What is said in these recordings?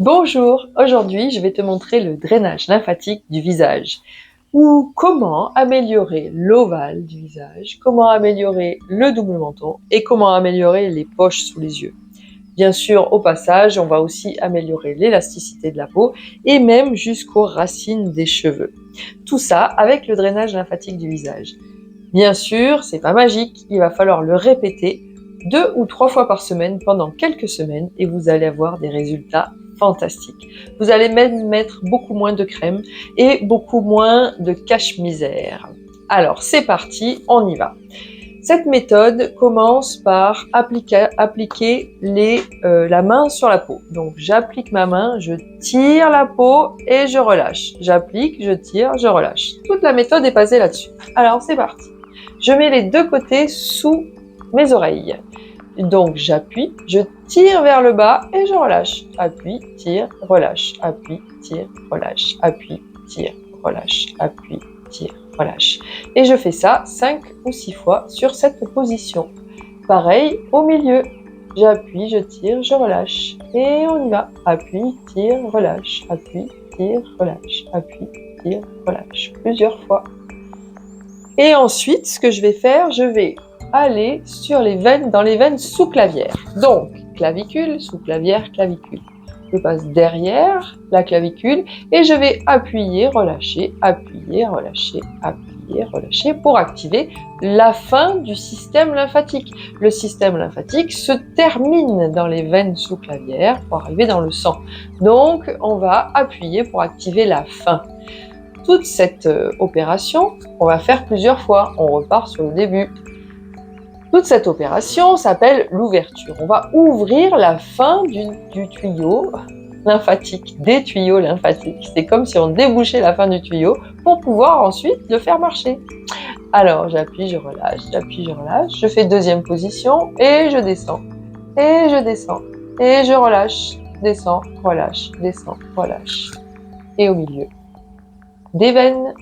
Bonjour, aujourd'hui je vais te montrer le drainage lymphatique du visage ou comment améliorer l'ovale du visage, comment améliorer le double menton et comment améliorer les poches sous les yeux. Bien sûr, au passage, on va aussi améliorer l'élasticité de la peau et même jusqu'aux racines des cheveux. Tout ça avec le drainage lymphatique du visage. Bien sûr, c'est pas magique, il va falloir le répéter 2 ou 3 fois par semaine pendant quelques semaines et vous allez avoir des résultats fantastiques. Vous allez même mettre beaucoup moins de crème et beaucoup moins de cache-misère. Alors c'est parti, on y va. Cette méthode commence par appliquer la main sur la peau. Donc j'applique ma main, je tire la peau et je relâche. J'applique, je tire, je relâche. Toute la méthode est basée là-dessus. Alors c'est parti. Je mets les deux côtés sous mes oreilles. Donc j'appuie, je tire vers le bas et je relâche. Appuie, tire, relâche. Appuie, tire, relâche. Appuie, tire, relâche. Appuie, tire, relâche. Et je fais ça 5 ou 6 fois sur cette position. Pareil au milieu. J'appuie, je tire, je relâche. Et on y va. Appuie, tire, relâche. Appuie, tire, relâche. Appuie, tire, relâche. Plusieurs fois. Et ensuite, ce que je vais faire, je vais aller sur les veines, dans les veines sous-clavières. Donc, clavicule, sous-clavière, clavicule. Je passe derrière la clavicule et je vais appuyer, relâcher, appuyer, relâcher, appuyer, relâcher pour activer la fin du système lymphatique. Le système lymphatique se termine dans les veines sous-clavières pour arriver dans le sang. Donc, on va appuyer pour activer la fin. Toute cette opération, on va faire plusieurs fois. On repart sur le début. Toute cette opération s'appelle l'ouverture. On va ouvrir la fin du tuyau lymphatique, des tuyaux lymphatiques. C'est comme si on débouchait la fin du tuyau pour pouvoir ensuite le faire marcher. Alors, j'appuie, je relâche, j'appuie, je relâche. Je fais deuxième position et je descends. Et je descends. Et je relâche, descends, relâche, descends, relâche. Et au milieu. Des veines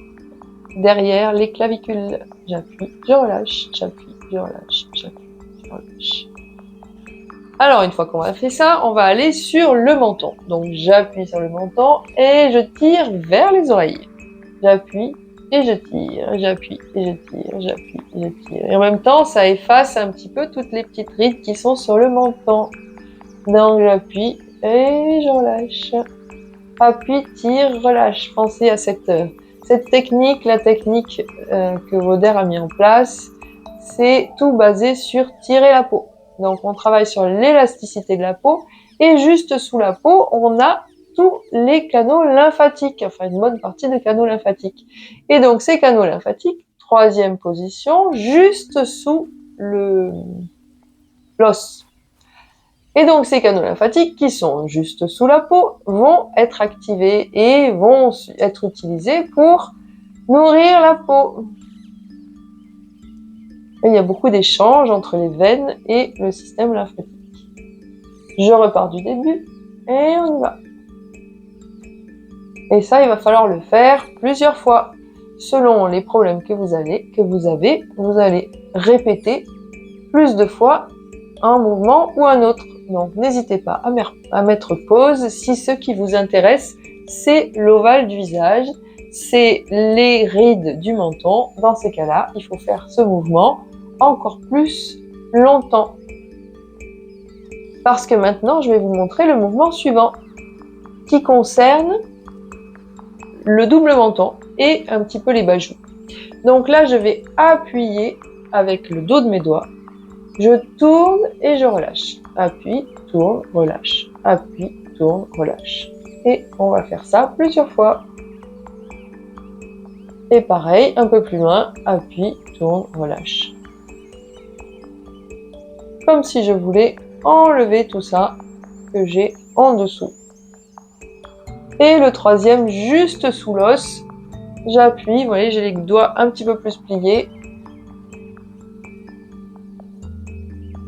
derrière les clavicules. J'appuie, je relâche, j'appuie, je relâche, j'appuie, je relâche. Alors, une fois qu'on a fait ça, on va aller sur le menton. Donc, j'appuie sur le menton et je tire vers les oreilles. J'appuie et je tire, j'appuie et je tire, j'appuie et je tire. Et en même temps, ça efface un petit peu toutes les petites rides qui sont sur le menton. Donc, j'appuie et je relâche. Appuie, tire, relâche. Pensez à cette technique, la technique que Vauder a mis en place, c'est tout basé sur tirer la peau. Donc on travaille sur l'élasticité de la peau et juste sous la peau, on a tous les canaux lymphatiques, enfin une bonne partie des canaux lymphatiques. Et donc ces canaux lymphatiques, troisième position, juste sous l'os. Et donc ces canaux lymphatiques qui sont juste sous la peau vont être activés et vont être utilisés pour nourrir la peau. Et il y a beaucoup d'échanges entre les veines et le système lymphatique. Je repars du début et on y va. Et ça, il va falloir le faire plusieurs fois. Selon les problèmes que vous avez, vous allez répéter plus de fois un mouvement ou un autre. Donc n'hésitez pas à mettre pause si ce qui vous intéresse, c'est l'ovale du visage, c'est les rides du menton. Dans ces cas-là, il faut faire ce mouvement encore plus longtemps. Parce que maintenant, je vais vous montrer le mouvement suivant qui concerne le double menton et un petit peu les bas-joues. Donc là, je vais appuyer avec le dos de mes doigts. Je tourne et je relâche. Appuie, tourne, relâche. Appuie, tourne, relâche. Et on va faire ça plusieurs fois. Et pareil, un peu plus loin, appuie, tourne, relâche. Comme si je voulais enlever tout ça que j'ai en dessous. Et le troisième, juste sous l'os, j'appuie, vous voyez, j'ai les doigts un petit peu plus pliés.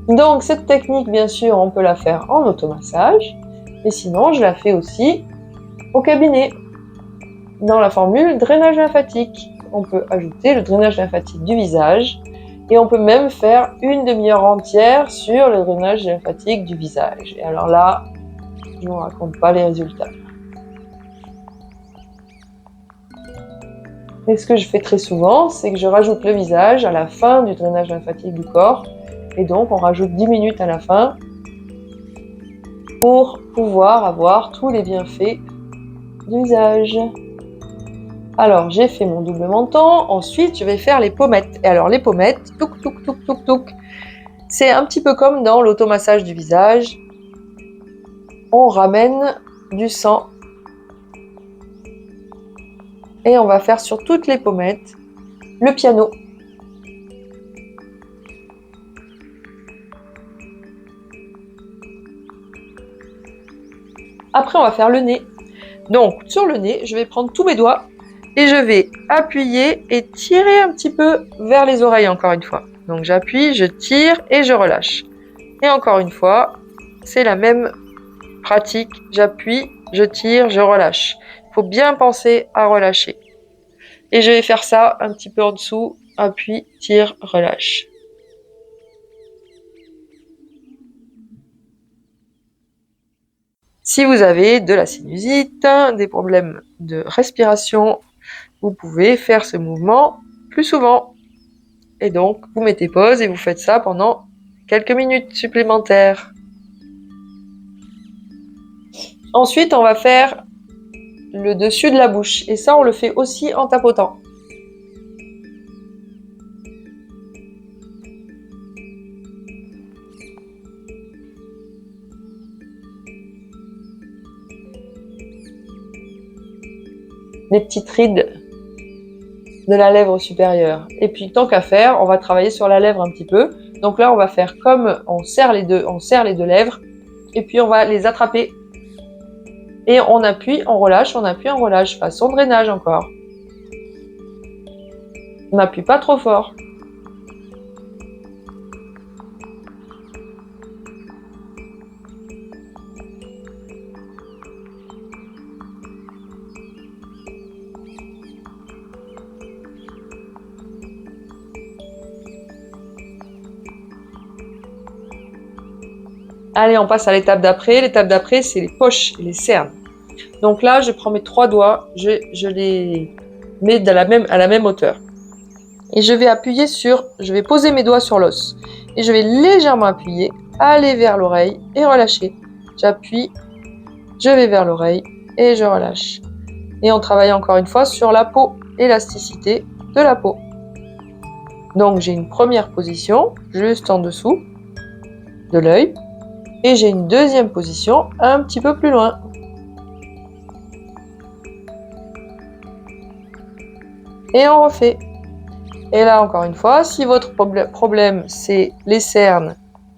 Donc cette technique, bien sûr, on peut la faire en automassage, et sinon je la fais aussi au cabinet, dans la formule drainage lymphatique. On peut ajouter le drainage lymphatique du visage, et on peut même faire une demi-heure entière sur le drainage lymphatique du visage. Et alors là, je ne vous raconte pas les résultats. Et ce que je fais très souvent, c'est que je rajoute le visage à la fin du drainage lymphatique du corps. Et donc, on rajoute 10 minutes à la fin pour pouvoir avoir tous les bienfaits du visage. Alors, j'ai fait mon double menton. Ensuite, je vais faire les pommettes. Et alors, les pommettes, touk, touk, touk, touk, touk. C'est un petit peu comme dans l'automassage du visage. On ramène du sang. Et on va faire sur toutes les pommettes le piano. Après, on va faire le nez. Donc, sur le nez, je vais prendre tous mes doigts et je vais appuyer et tirer un petit peu vers les oreilles, encore une fois. Donc, j'appuie, je tire et je relâche. Et encore une fois, c'est la même pratique. J'appuie, je tire, je relâche. Il faut bien penser à relâcher. Et je vais faire ça un petit peu en dessous. Appuie, tire, relâche. Si vous avez de la sinusite, des problèmes de respiration, vous pouvez faire ce mouvement plus souvent. Et donc, vous mettez pause et vous faites ça pendant quelques minutes supplémentaires. Ensuite, on va faire le dessus de la bouche. Et ça, on le fait aussi en tapotant. Les petites rides de la lèvre supérieure. Et puis, tant qu'à faire, on va travailler sur la lèvre un petit peu. Donc là, on va faire comme on serre les deux lèvres. Et puis, on va les attraper. Et on appuie, on relâche, on appuie, on relâche. Façon drainage encore. On n'appuie pas trop fort. Allez, on passe à l'étape d'après. L'étape d'après, c'est les poches et les cernes. Donc là, je prends mes 3 doigts, je les mets à la même hauteur. Et je vais poser mes doigts sur l'os. Et je vais légèrement appuyer, aller vers l'oreille et relâcher. J'appuie, je vais vers l'oreille et je relâche. Et on travaille encore une fois sur la peau, élasticité de la peau. Donc j'ai une première position, juste en dessous de l'œil. Et j'ai une deuxième position un petit peu plus loin. Et on refait. Et là, encore une fois, si votre problème, c'est les cernes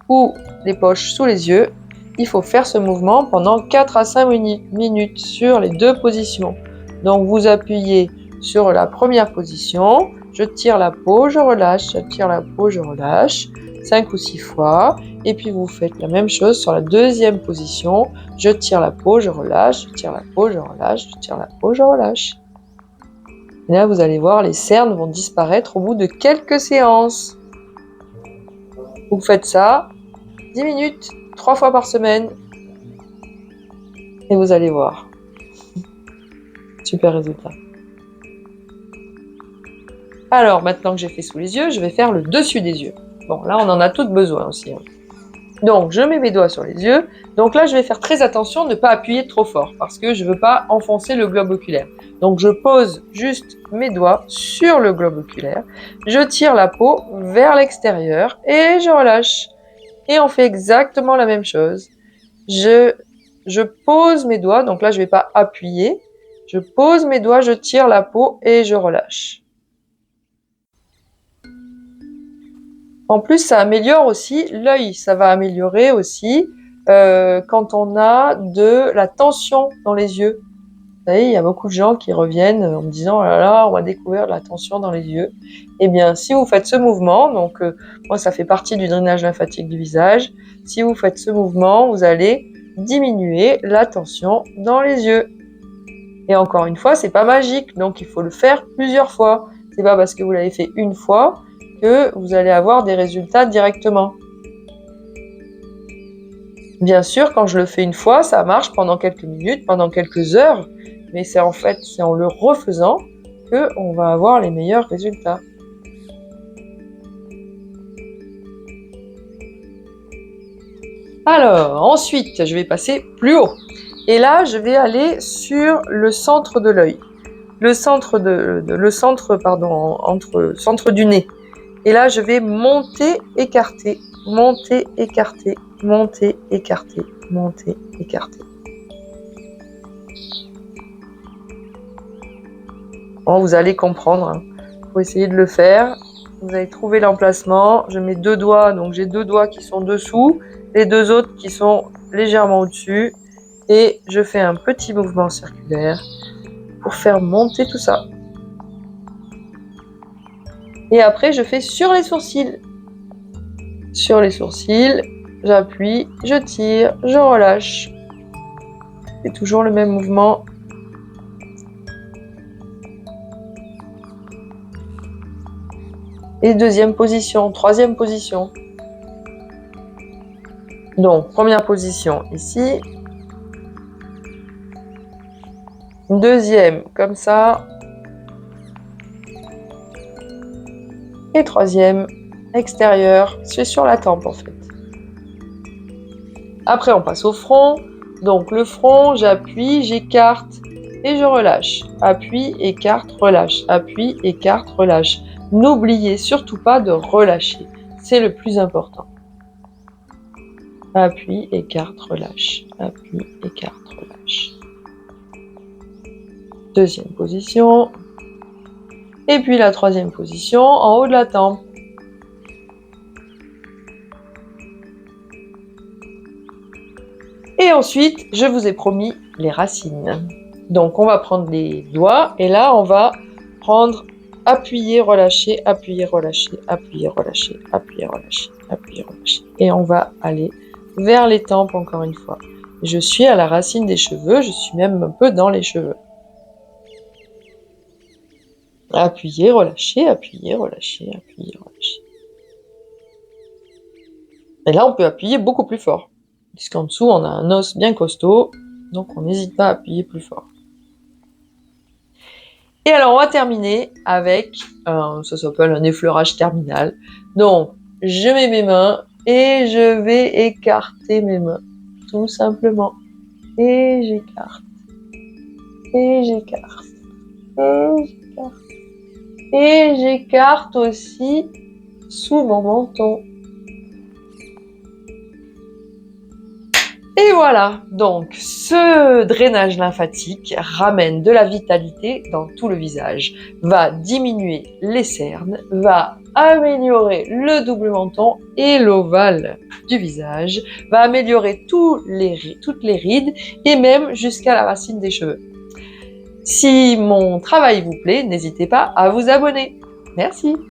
ou les poches sous les yeux, il faut faire ce mouvement pendant 4 à 5 minutes sur les deux positions. Donc, vous appuyez sur la première position, je tire la peau, je relâche, je tire la peau, je relâche, 5 ou 6 fois. Et puis, vous faites la même chose sur la deuxième position, je tire la peau, je relâche, je tire la peau, je relâche, je tire la peau, je relâche. Et là, vous allez voir, les cernes vont disparaître au bout de quelques séances. Vous faites ça 10 minutes, 3 fois par semaine. Et vous allez voir. Super résultat. Alors, maintenant que j'ai fait sous les yeux, je vais faire le dessus des yeux. Bon, là, on en a toutes besoin aussi. Donc, je mets mes doigts sur les yeux. Donc là, je vais faire très attention de ne pas appuyer trop fort parce que je ne veux pas enfoncer le globe oculaire. Donc, je pose juste mes doigts sur le globe oculaire. Je tire la peau vers l'extérieur et je relâche. Et on fait exactement la même chose. Je pose mes doigts. Donc là, je ne vais pas appuyer. Je pose mes doigts, je tire la peau et je relâche. En plus, ça améliore aussi l'œil. Ça va améliorer aussi quand on a de la tension dans les yeux. Vous savez, il y a beaucoup de gens qui reviennent en me disant « Oh là là, on va découvrir de la tension dans les yeux ». Eh bien, si vous faites ce mouvement, donc moi, ça fait partie du drainage lymphatique du visage. Si vous faites ce mouvement, vous allez diminuer la tension dans les yeux. Et encore une fois, c'est pas magique, donc il faut le faire plusieurs fois. C'est pas parce que vous l'avez fait une fois que vous allez avoir des résultats directement. Bien sûr, quand je le fais une fois, ça marche pendant quelques minutes, pendant quelques heures, mais c'est en le refaisant qu'on va avoir les meilleurs résultats. Alors, ensuite, je vais passer plus haut. Et là, je vais aller sur le centre de l'œil. Le centre centre du nez. Et là, je vais monter, écarter, monter, écarter, monter, écarter, monter, écarter. Bon, vous allez comprendre. Il faut essayer de le faire. Vous allez trouver l'emplacement. Je mets 2 doigts, donc j'ai 2 doigts qui sont dessous, les 2 autres qui sont légèrement au-dessus. Et je fais un petit mouvement circulaire pour faire monter tout ça. Et après, je fais sur les sourcils. Sur les sourcils, j'appuie, je tire, je relâche. C'est toujours le même mouvement. Et deuxième position, troisième position. Donc, première position ici. Deuxième, comme ça. Et troisième, extérieur. C'est sur la tempe en fait. Après, on passe au front. Donc, le front, j'appuie, j'écarte et je relâche. Appuie, écarte, relâche. Appuie, écarte, relâche. N'oubliez surtout pas de relâcher. C'est le plus important. Appuie, écarte, relâche. Appuie, écarte, relâche. Deuxième position. Et puis la troisième position en haut de la tempe. Et ensuite, je vous ai promis les racines. Donc, on va prendre les doigts et là, on va prendre appuyer, relâcher, appuyer, relâcher, appuyer, relâcher, appuyer, relâcher, appuyer, relâcher. Et on va aller vers les tempes encore une fois. Je suis à la racine des cheveux, je suis même un peu dans les cheveux. Appuyer, relâcher, appuyer, relâcher, appuyer, relâcher. Et là, on peut appuyer beaucoup plus fort. Puisqu'en dessous, on a un os bien costaud, donc on n'hésite pas à appuyer plus fort. Et alors, on va terminer avec, ça s'appelle un effleurage terminal. Donc, je mets mes mains et je vais écarter mes mains, tout simplement. Et j'écarte. Et j'écarte. Et j'écarte. Et j'écarte aussi sous mon menton. Et voilà, donc ce drainage lymphatique ramène de la vitalité dans tout le visage, va diminuer les cernes, va améliorer le double menton et l'ovale du visage, va améliorer toutes les rides et même jusqu'à la racine des cheveux. Si mon travail vous plaît, n'hésitez pas à vous abonner. Merci.